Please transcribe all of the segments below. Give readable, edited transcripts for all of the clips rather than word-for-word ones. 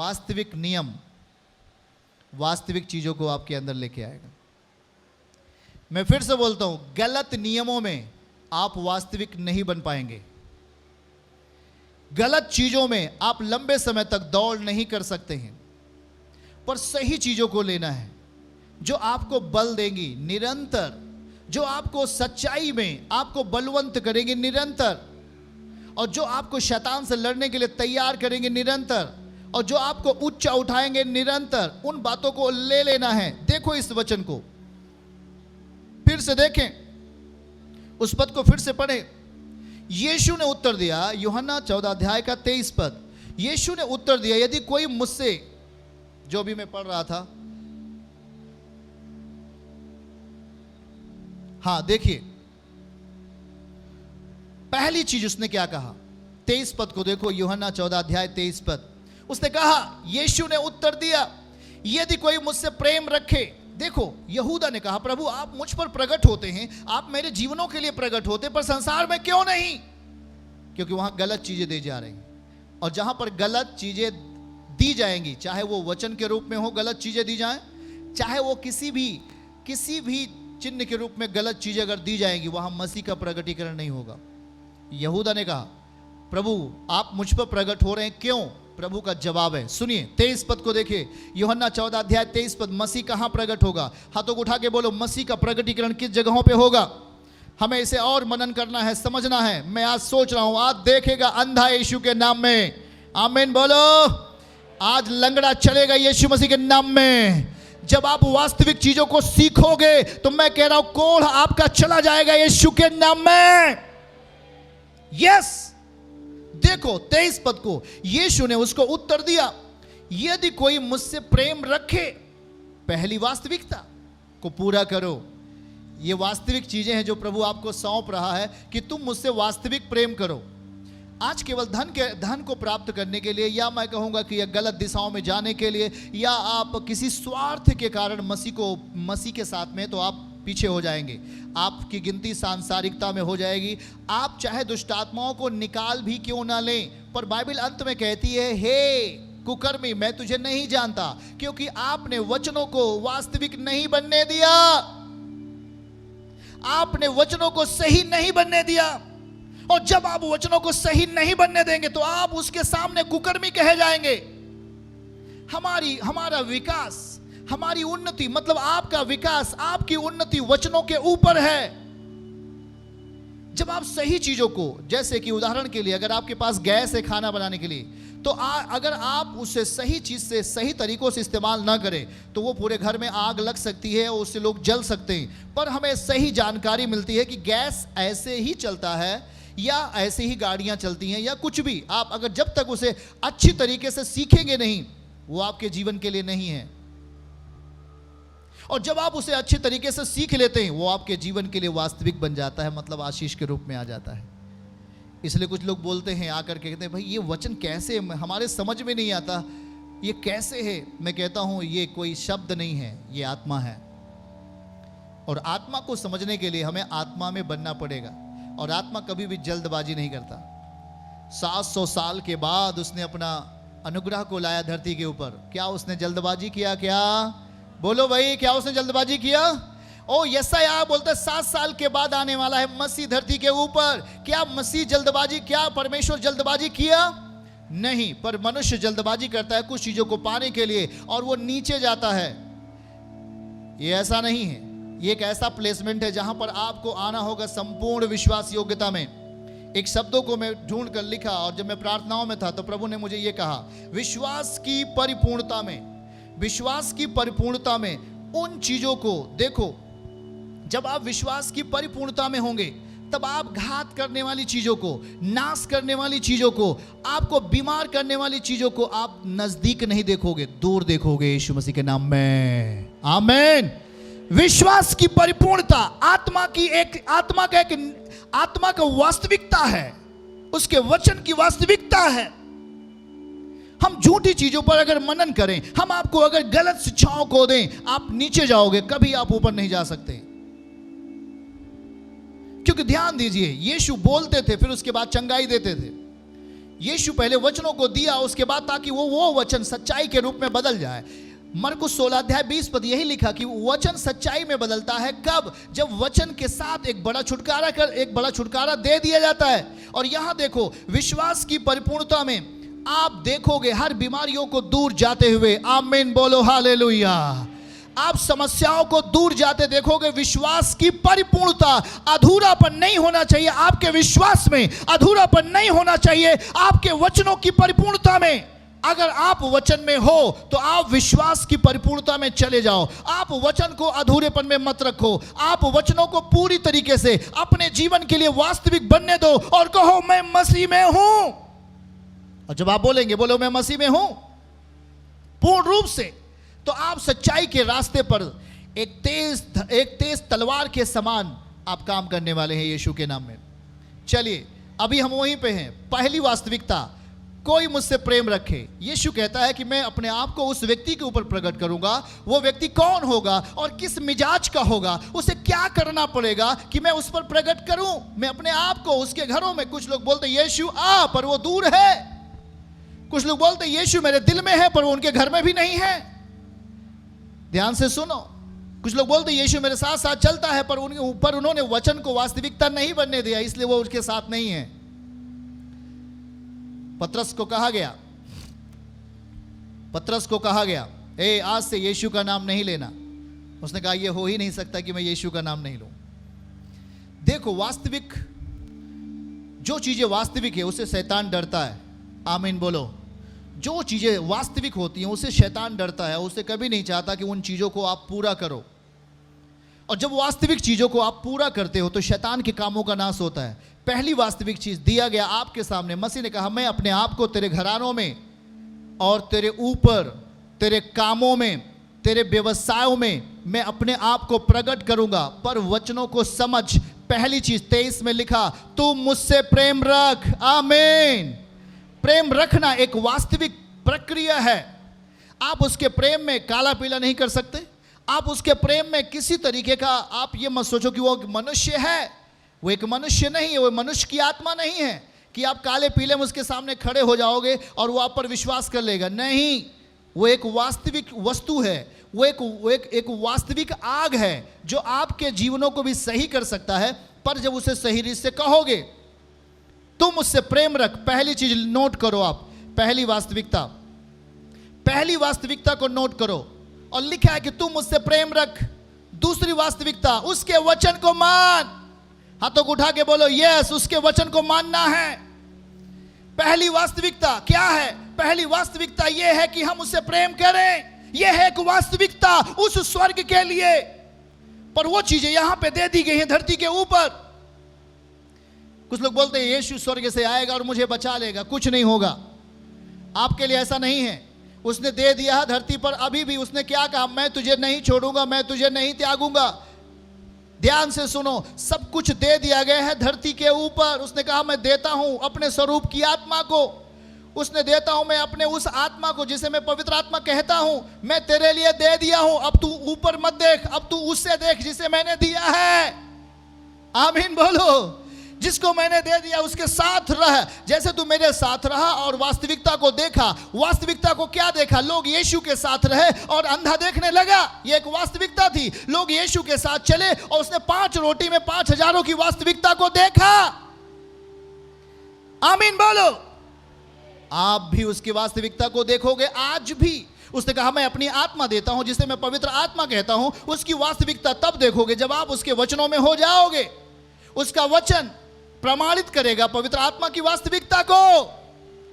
वास्तविक नियम, वास्तविक चीजों को आपके अंदर लेके आएगा। मैं फिर से बोलता हूं, गलत नियमों में आप वास्तविक नहीं बन पाएंगे। गलत चीजों में आप लंबे समय तक दौड़ नहीं कर सकते हैं। पर सही चीजों को लेना है जो आपको बल देंगी निरंतर, जो आपको सच्चाई में आपको बलवंत करेंगे निरंतर, और जो आपको शैतान से लड़ने के लिए तैयार करेंगे निरंतर, और जो आपको ऊंचा उठाएंगे निरंतर। उन बातों को ले लेना है। देखो इस वचन को फिर से देखें, उस पद को फिर से पढ़ें। यीशु ने उत्तर दिया, यूहन्ना 14 अध्याय का 23 पद। यीशु ने उत्तर दिया, यदि कोई मुझसे, जो भी मैं पढ़ रहा था, हाँ देखिए, पहली चीज उसने क्या कहा, 23 पद को देखो, यूहन्ना 14 अध्याय 23 पद। उसने कहा, यीशु ने उत्तर दिया, यदि कोई मुझसे प्रेम रखे। देखो, यहूदा ने कहा, प्रभु आप मुझ पर प्रकट होते हैं, आप मेरे जीवनों के लिए प्रकट होते, पर संसार में क्यों नहीं? क्योंकि वहां गलत चीजें दी जा रही हैं, और जहां पर गलत चीजें दी जाएंगी, चाहे वो वचन के रूप में हो गलत चीजें दी जाएं, चाहे वो किसी भी चिन्ह के रूप में गलत चीजें अगर दी जाएंगी, वहां मसीह का प्रकटीकरण नहीं होगा। यहूदा ने कहा, प्रभु आप मुझ पर प्रकट हो रहे हैं, क्यों? प्रभु का जवाब है, सुनिए 23 पद को देखिए, यूहन्ना 14 अध्याय 23 पद। मसीह कहां प्रकट होगा? हाथों को उठा के बोलो, मसीह का प्रकटीकरण किस जगहों पे होगा? हमें इसे और मनन करना है, समझना है। मैं आज सोच रहा हूं, आज देखेगा अंधा यीशु के नाम में, आमीन बोलो। आज लंगड़ा चलेगा यीशु मसीह के नाम में। जब आप वास्तविक चीजों को सीखोगे तो मैं कह रहा हूं, कोढ़ आपका चला जाएगा यीशु के नाम में। यस, देखो 23 पद को, यीशु ने उसको उत्तर दिया, यदि कोई मुझसे प्रेम रखे, पहली वास्तविकता को पूरा करो। ये वास्तविक चीजें हैं जो प्रभु आपको सौंप रहा है कि तुम मुझसे वास्तविक प्रेम करो। आज केवल धन को प्राप्त करने के लिए, या मैं कहूंगा कि गलत दिशाओं में जाने के लिए, या आप किसी स्वार्थ के कारण मसीह के साथ में, तो आप पीछे हो जाएंगे। आपकी गिनती सांसारिकता में हो जाएगी। आप चाहे दुष्ट आत्माओं को निकाल भी क्यों ना लें, पर बाइबल अंत में कहती है, हे कुकर्मी मैं तुझे नहीं जानता, क्योंकि आपने वचनों को वास्तविक नहीं बनने दिया। आपने वचनों को सही नहीं बनने दिया, और जब आप वचनों को सही नहीं बनने देंगे तो आप उसके सामने कुकर्मी कहे जाएंगे। हमारा विकास, हमारी उन्नति, मतलब आपका विकास, आपकी उन्नति वचनों के ऊपर है। जब आप सही चीजों को, जैसे कि उदाहरण के लिए अगर आपके पास गैस है खाना बनाने के लिए, तो अगर आप उसे सही चीज से, सही तरीकों से इस्तेमाल ना करें तो वो पूरे घर में आग लग सकती है और उससे लोग जल सकते हैं। पर हमें सही जानकारी मिलती है कि गैस ऐसे ही चलता है, या ऐसे ही गाड़ियां चलती हैं, या कुछ भी। आप अगर जब तक उसे अच्छी तरीके से सीखेंगे नहीं, वो आपके जीवन के लिए नहीं है। और जब आप उसे अच्छे तरीके से सीख लेते हैं, वो आपके जीवन के लिए वास्तविक बन जाता है, मतलब आशीष के रूप में आ जाता है। इसलिए कुछ लोग बोलते हैं, आकर के कहते हैं, भाई ये वचन कैसे, हमारे समझ में नहीं आता, ये कैसे है? मैं कहता हूं, ये कोई शब्द नहीं है, ये आत्मा है। और आत्मा को समझने के लिए हमें आत्मा में बनना पड़ेगा। और आत्मा कभी भी जल्दबाजी नहीं करता। 700 साल के बाद उसने अपना अनुग्रह को लाया धरती के ऊपर। क्या उसने जल्दबाजी किया? क्या बोलो भाई, क्या उसने जल्दबाजी किया? ओ यशायाह बोलता है 7 साल के बाद आने वाला है मसीह धरती के ऊपर। क्या मसीह जल्दबाजी, क्या परमेश्वर जल्दबाजी किया? नहीं, पर मनुष्य जल्दबाजी करता है कुछ चीजों को पाने के लिए, और वो नीचे जाता है। ये ऐसा नहीं है, ये एक ऐसा प्लेसमेंट है जहां पर आपको आना होगा संपूर्ण विश्वास योग्यता में। एक शब्दों को मैं ढूंढ कर लिखा, और जब मैं प्रार्थनाओं में था तो प्रभु ने मुझे ये कहा, विश्वास की परिपूर्णता में, विश्वास की परिपूर्णता में उन चीजों को देखो। जब आप विश्वास की परिपूर्णता में होंगे, तब आप घात करने वाली चीजों को, नाश करने वाली चीजों को, आपको बीमार करने वाली चीजों को आप नजदीक नहीं देखोगे, दूर देखोगे, यीशु मसीह के नाम में, आमीन। विश्वास की परिपूर्णता आत्मा का वास्तविकता है, उसके वचन की वास्तविकता है। हम झूठी चीजों पर अगर मनन करें, हम आपको अगर गलत शिक्षाओं को दें, आप नीचे जाओगे, कभी आप ऊपर नहीं जा सकते। क्योंकि ध्यान दीजिए, यीशु बोलते थे, फिर उसके बाद चंगाई देते थे। यीशु पहले वचनों को दिया, उसके बाद ताकि वो वचन सच्चाई के रूप में बदल जाए। मरकुस 16 अध्याय 20 पद यही लिखा कि वचन सच्चाई में बदलता है कब? जब वचन के साथ एक बड़ा छुटकारा दे दिया जाता है। और यहां देखो, विश्वास की परिपूर्णता में आप देखोगे हर बीमारियों को दूर जाते हुए। आमीन बोलो, हालेलुया। आप समस्याओं को दूर जाते देखोगे। विश्वास की परिपूर्णता, अधूरापन नहीं होना चाहिए आपके विश्वास में, अधूरापन नहीं होना चाहिए आपके वचनों की परिपूर्णता में। अगर आप वचन में हो तो आप विश्वास की परिपूर्णता में चले जाओ। आप वचन को अधूरेपन में मत रखो। आप वचनों को पूरी तरीके से अपने जीवन के लिए वास्तविक बनने दो और कहो मैं मसीह में हूं। और जब आप बोलो मैं मसीह में हूं पूर्ण रूप से, तो आप सच्चाई के रास्ते पर एक तेज तलवार के समान आप काम करने वाले हैं यीशु के नाम में। चलिए, अभी हम वहीं पे हैं। पहली वास्तविकता, कोई मुझसे प्रेम रखे। यीशु कहता है कि मैं अपने आप को उस व्यक्ति के ऊपर प्रकट करूंगा। वो व्यक्ति कौन होगा और किस मिजाज का होगा, उसे क्या करना पड़ेगा कि मैं उस पर प्रकट करूं। मैं अपने आप को उसके घरों में, कुछ लोग बोलते यीशु आ पर वो दूर है, कुछ लोग बोलते यीशु मेरे दिल में है पर वो उनके घर में भी नहीं है। ध्यान से सुनो, कुछ लोग बोलते यीशु मेरे साथ साथ चलता है पर उनके ऊपर उन्होंने वचन को वास्तविकता नहीं बनने दिया, इसलिए वो उसके साथ नहीं है। पतरस को कहा गया ए आज से यीशु का नाम नहीं लेना। उसने कहा यह हो ही नहीं सकता कि मैं यीशु का नाम नहीं लूं। देखो, वास्तविक जो चीजें वास्तविक है उससे शैतान डरता है। आमीन बोलो। जो चीजें वास्तविक होती हैं उससे शैतान डरता है, उसे कभी नहीं चाहता कि उन चीजों को आप पूरा करो। और जब वास्तविक चीजों को आप पूरा करते हो तो शैतान के कामों का नाश होता है। पहली वास्तविक चीज दिया गया आपके सामने, मसीह ने कहा मैं अपने आप को तेरे घरानों में और तेरे ऊपर, तेरे कामों में, तेरे व्यवसायों में मैं अपने आप को प्रकट करूंगा। पर वचनों को समझ। पहली चीज 23 में लिखा, तू मुझसे प्रेम रख। आमीन। प्रेम रखना एक वास्तविक प्रक्रिया है। आप उसके प्रेम में काला पीला नहीं कर सकते। आप उसके प्रेम में किसी तरीके का, आप ये मत सोचो कि वो मनुष्य है। वो एक मनुष्य नहीं है, वो मनुष्य की आत्मा नहीं है कि आप काले पीले में उसके सामने खड़े हो जाओगे और वो आप पर विश्वास कर लेगा। नहीं, वो एक वास्तविक वस्तु है। वो एक वास्तविक आग है जो आपके जीवनों को भी सही कर सकता है। पर जब उसे सही रीत से कहोगे, तुम मुझसे प्रेम रख। पहली चीज नोट करो आप, पहली वास्तविकता को नोट करो। और लिखा है कि तुम मुझसे प्रेम रख। दूसरी वास्तविकता, उसके वचन को मान। हाथों को उठा के बोलो यस, उसके वचन को मानना है। पहली वास्तविकता क्या है? पहली वास्तविकता यह है कि हम उससे प्रेम करें। यह है एक वास्तविकता उस स्वर्ग के लिए। पर वो चीजें यहां पे दे दी गई हैं धरती के ऊपर। कुछ लोग बोलते हैं यीशु स्वर्ग से आएगा और मुझे बचा लेगा। कुछ नहीं होगा आपके लिए, ऐसा नहीं है। उसने दे दिया धरती पर। अभी भी उसने क्या कहा? मैं तुझे नहीं छोड़ूंगा, मैं तुझे नहीं त्यागूंगा। ध्यान से सुनो, सब कुछ दे दिया गया है धरती के ऊपर। उसने कहा मैं देता हूं अपने स्वरूप की आत्मा को। उसने देता हूं मैं अपने उस आत्मा को जिसे मैं पवित्र आत्मा कहता हूं, मैं तेरे लिए दे दिया हूं। अब तू ऊपर मत देख, अब तू उससे देख जिसे मैंने दिया है। आमीन बोलो। जिसको मैंने दे दिया उसके साथ रह, जैसे तू मेरे साथ रहा और वास्तविकता को देखा। वास्तविकता को क्या देखा? लोग यीशु के साथ रहे और अंधा देखने लगा। यह एक वास्तविकता थी। लोग यीशु के साथ चले और उसने 5 रोटी में 5,000 की वास्तविकता को देखा। आमीन बोलो। आप भी उसकी वास्तविकता को देखोगे आज भी। उसने कहा मैं अपनी आत्मा देता हूं जिसे मैं पवित्र आत्मा कहता हूं। उसकी वास्तविकता तब देखोगे जब आप उसके वचनों में हो जाओगे। उसका वचन प्रमाणित करेगा पवित्र आत्मा की वास्तविकता को।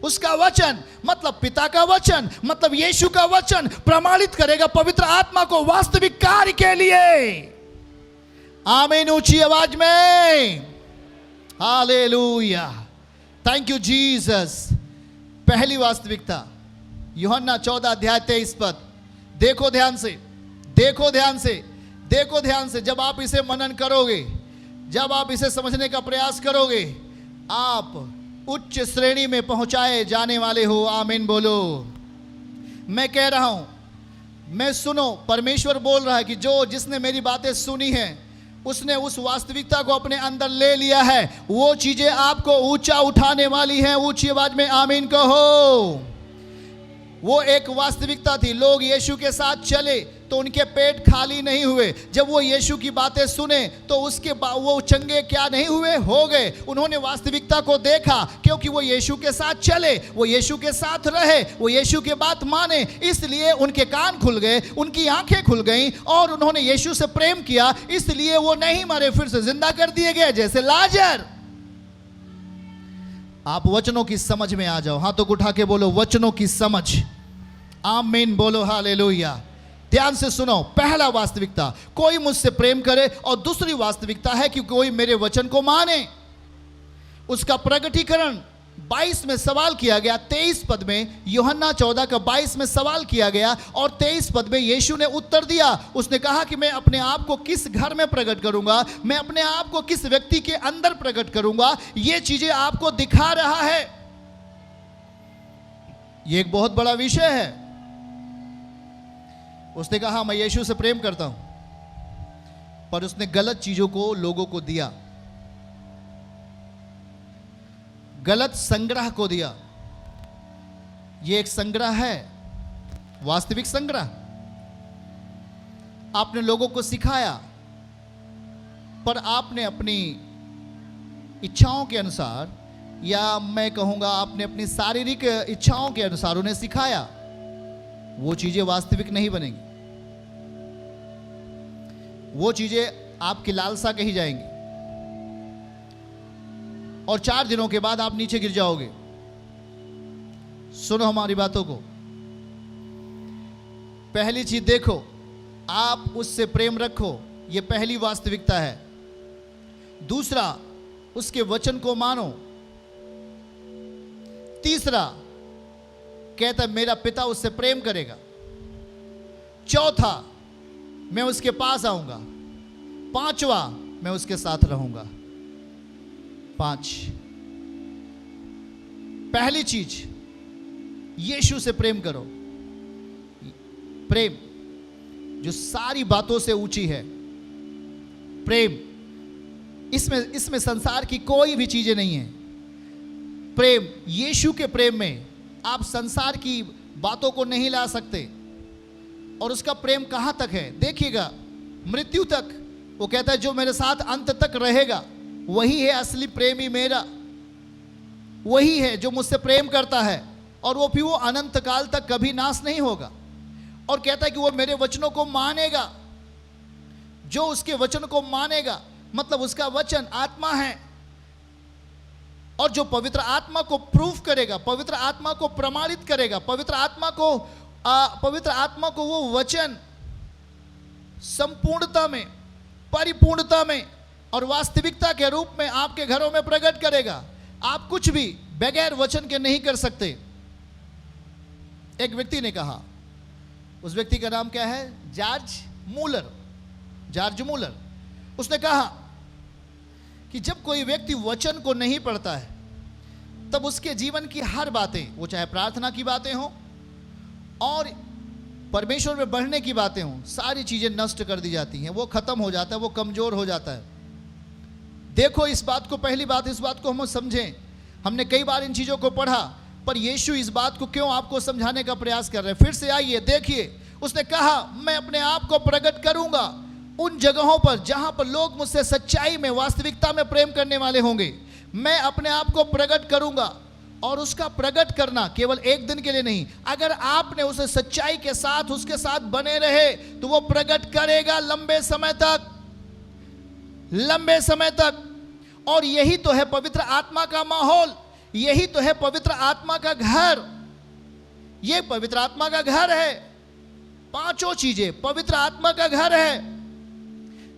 उसका वचन मतलब पिता का वचन, मतलब यीशु का वचन प्रमाणित करेगा पवित्र आत्मा को वास्तविक कार्य के लिए। आमीन। ऊंची आवाज में हालेलुया। Thank you Jesus. पहली वास्तविकता यूहन्ना 14 अध्याय 23 पद। देखो ध्यान से, देखो ध्यान से, देखो ध्यान से। जब आप इसे मनन करोगे, जब आप इसे समझने का प्रयास करोगे, आप उच्च श्रेणी में पहुंचाए जाने वाले हो। आमीन बोलो। मैं कह रहा हूं, मैं सुनो, परमेश्वर बोल रहा है कि जिसने मेरी बातें सुनी हैं उसने उस वास्तविकता को अपने अंदर ले लिया है। वो चीजें आपको ऊंचा उठाने वाली हैं। ऊंची आवाज में आमीन कहो। वो एक वास्तविकता थी। लोग यीशु के साथ चले तो उनके पेट खाली नहीं हुए। जब वो यीशु की बातें सुने तो वो चंगे क्या नहीं हुए, हो गए। उन्होंने वास्तविकता को देखा क्योंकि वो यीशु के साथ चले, वो यीशु के साथ रहे, वो यीशु की बात माने, इसलिए उनके कान खुल गए, उनकी आंखें खुल गईं और उन्होंने यीशु से प्रेम किया। इसलिए वो नहीं मरे, फिर से जिंदा कर दिए गए, जैसे लाजर। आप वचनों की समझ में आ जाओ। हाथों को उठा के बोलो वचनों की समझ। आमीन बोलो हालेलुया। ध्यान से सुनो। पहला वास्तविकता, कोई मुझसे प्रेम करे, और दूसरी वास्तविकता है कि कोई मेरे वचन को माने। उसका प्रगटीकरण 22 में सवाल किया गया। 23 पद में, यूहन्ना 14 का 22 में सवाल किया गया और 23 पद में यीशु ने उत्तर दिया। उसने कहा कि मैं अपने आप को किस घर में प्रकट करूंगा, मैं अपने आप को किस व्यक्ति के अंदर प्रकट करूंगा, ये चीजें आपको दिखा रहा है। ये एक बहुत बड़ा विषय है। उसने कहा मैं यीशु से प्रेम करता हूं, पर उसने गलत चीजों को लोगों को दिया, गलत संग्रह को दिया। यह एक संग्रह है, वास्तविक संग्रह। आपने लोगों को सिखाया, पर आपने अपनी इच्छाओं के अनुसार, या मैं कहूंगा आपने अपनी शारीरिक इच्छाओं के अनुसार उन्हें सिखाया। वो चीजें वास्तविक नहीं बनेंगी। वो चीजें आपकी लालसा कही जाएंगी और 4 दिनों के बाद आप नीचे गिर जाओगे। सुनो हमारी बातों को। पहली चीज देखो, आप उससे प्रेम रखो, ये पहली वास्तविकता है। दूसरा, उसके वचन को मानो। तीसरा, कहता मेरा पिता उससे प्रेम करेगा। चौथा, मैं उसके पास आऊंगा। पांचवा, मैं उसके साथ रहूंगा। 5। पहली चीज, यीशु से प्रेम करो। प्रेम जो सारी बातों से ऊंची है। प्रेम, इसमें संसार की कोई भी चीजें नहीं है। प्रेम, यीशु के प्रेम में आप संसार की बातों को नहीं ला सकते। और उसका प्रेम कहां तक है देखिएगा, मृत्यु तक। वो कहता है जो मेरे साथ अंत तक रहेगा वही है असली प्रेमी मेरा। वही है जो मुझसे प्रेम करता है, और वो भी वो अनंत काल तक कभी नाश नहीं होगा। और कहता है कि वो मेरे वचनों को मानेगा। जो उसके वचन को मानेगा, मतलब उसका वचन आत्मा है, और जो पवित्र आत्मा को प्रूफ करेगा, पवित्र आत्मा को प्रमाणित करेगा, पवित्र आत्मा को वो वचन संपूर्णता में, परिपूर्णता में और वास्तविकता के रूप में आपके घरों में प्रकट करेगा। आप कुछ भी बगैर वचन के नहीं कर सकते। एक व्यक्ति ने कहा, उस व्यक्ति का नाम क्या है, जॉर्ज मूलर। उसने कहा कि जब कोई व्यक्ति वचन को नहीं पढ़ता है, तब उसके जीवन की हर बातें, वो चाहे प्रार्थना की बातें हों और परमेश्वर में बढ़ने की बातें हों, सारी चीजें नष्ट कर दी जाती हैं। वो खत्म हो जाता है, वो कमजोर हो जाता है। देखो इस बात को, पहली बात इस बात को हम समझें। हमने कई बार इन चीजों को पढ़ा, पर यीशु इस बात को क्यों आपको समझाने का प्रयास कर रहे हैं। फिर से आइए देखिए। उसने कहा मैं अपने आप को प्रकट करूंगा उन जगहों पर जहां पर लोग मुझसे सच्चाई में, वास्तविकता में प्रेम करने वाले होंगे। मैं अपने आप को प्रकट करूंगा, और उसका प्रकट करना केवल एक दिन के लिए नहीं। अगर आपने उसे सच्चाई के साथ, उसके साथ बने रहे, तो वो प्रकट करेगा लंबे समय तक, लंबे समय तक। और यही तो है पवित्र आत्मा का माहौल, यही तो है पवित्र आत्मा का घर। ये पवित्र आत्मा का घर है। 5 चीजें पवित्र आत्मा का घर है।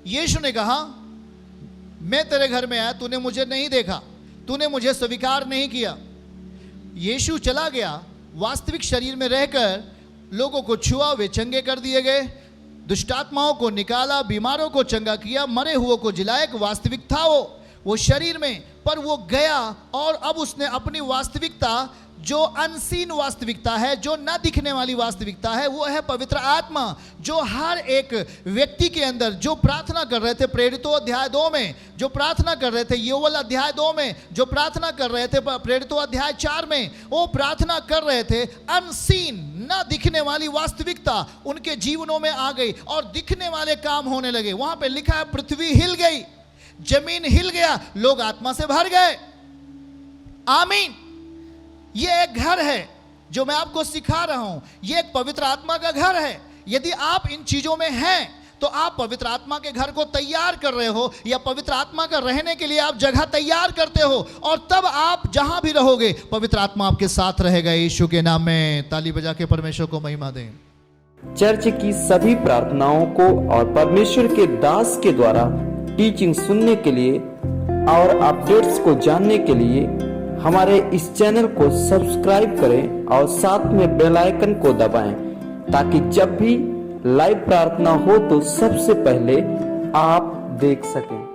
यीशु ने कहा मैं तेरे घर में आया, तूने मुझे नहीं देखा, तूने मुझे स्वीकार नहीं किया। यीशु चला गया, वास्तविक शरीर में रहकर लोगों को छुआ, वे चंगे कर दिए गए, दुष्टात्माओं को निकाला, बीमारों को चंगा किया, मरे हुओं को जिलाया। एक वास्तविक था वो शरीर में, पर वो गया और अब उसने अपनी वास्तविकता जो अनसीन वास्तविकता है, जो न दिखने वाली वास्तविकता है, वो है पवित्र आत्मा, जो हर एक व्यक्ति के अंदर, जो प्रार्थना कर रहे थे प्रेरितों अध्याय 2 में, जो प्रार्थना कर रहे थे योवेल अध्याय 2 में, जो प्रार्थना कर रहे थे प्रेरितों अध्याय 4 में, वो प्रार्थना कर रहे थे अनसीन, न दिखने वाली वास्तविकता उनके जीवनों में आ गई और दिखने वाले काम होने लगे। वहां पे लिखा है पृथ्वी हिल गई, जमीन हिल गया, लोग आत्मा से भर गए। आमीन। ये एक घर है जो मैं आपको सिखा रहा हूं, ये एक पवित्र आत्मा का घर है। यदि आप इन चीजों में हैं तो आप पवित्र आत्मा के घर को तैयार कर रहे हो, या पवित्र आत्मा का रहने के लिए आप जगह तैयार करते हो, और तब आप जहां भी रहोगे पवित्र आत्मा आपके साथ रहेगा। यीशु के नाम में ताली बजा के परमेश्वर को महिमा दें। चर्च की सभी प्रार्थनाओं को और परमेश्वर के दास के द्वारा टीचिंग सुनने के लिए और अपडेट्स को जानने के लिए हमारे इस चैनल को सब्सक्राइब करें और साथ में बेल आइकन को दबाएं, ताकि जब भी लाइव प्रार्थना हो तो सबसे पहले आप देख सकें।